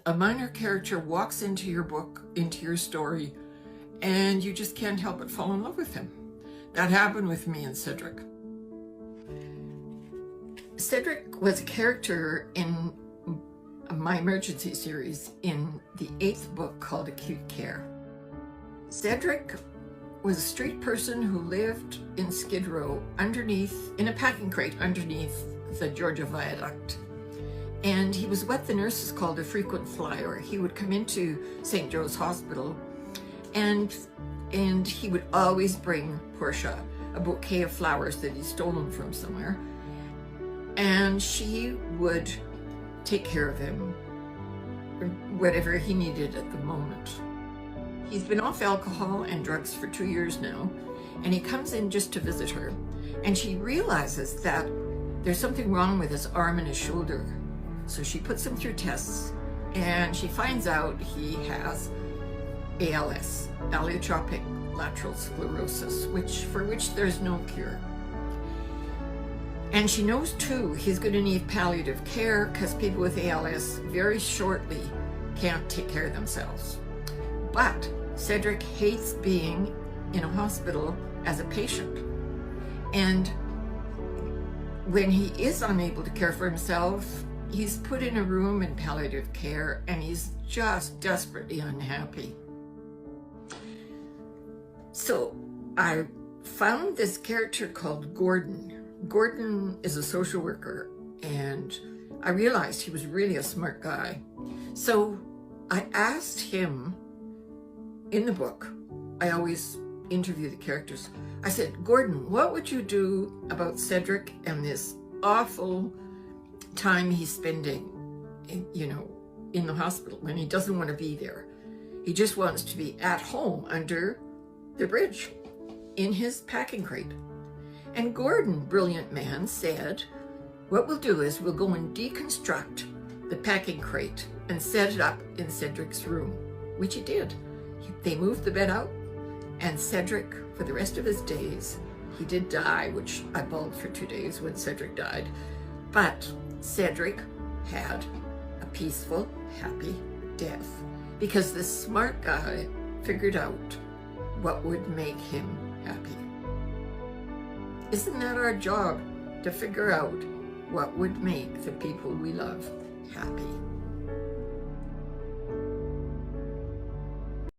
a minor character walks into your book, into your story, and you just can't help but fall in love with him. That happened with me and Cedric. Cedric was a character in my emergency series in the 8th book called Acute Care. Cedric was a street person who lived in Skid Row in a packing crate underneath the Georgia Viaduct. And he was what the nurses called a frequent flyer. He would come into St. Joe's Hospital and he would always bring Portia a bouquet of flowers that he'd stolen from somewhere. And she would take care of him, whatever he needed at the moment. He's been off alcohol and drugs for 2 years now, and he comes in just to visit her. And she realizes that there's something wrong with his arm and his shoulder. So she puts him through tests, and she finds out he has ALS, amyotrophic lateral sclerosis, for which there's no cure. And she knows too he's going to need palliative care because people with ALS very shortly can't take care of themselves. But Cedric hates being in a hospital as a patient. And when he is unable to care for himself, he's put in a room in palliative care and he's just desperately unhappy. So I found this character called Gordon. Gordon is a social worker, and I realized he was really a smart guy. So I asked him in the book, I always interview the characters. I said, Gordon, what would you do about Cedric and this awful time he's spending, in the hospital when he doesn't want to be there? He just wants to be at home under the bridge in his packing crate. And Gordon, brilliant man, said, what we'll do is we'll go and deconstruct the packing crate and set it up in Cedric's room, which he did. They moved the bed out, and Cedric, for the rest of his days, he did die, which I bawled for 2 days when Cedric died, but Cedric had a peaceful, happy death because this smart guy figured out what would make him happy. Isn't that our job, to figure out what would make the people we love happy?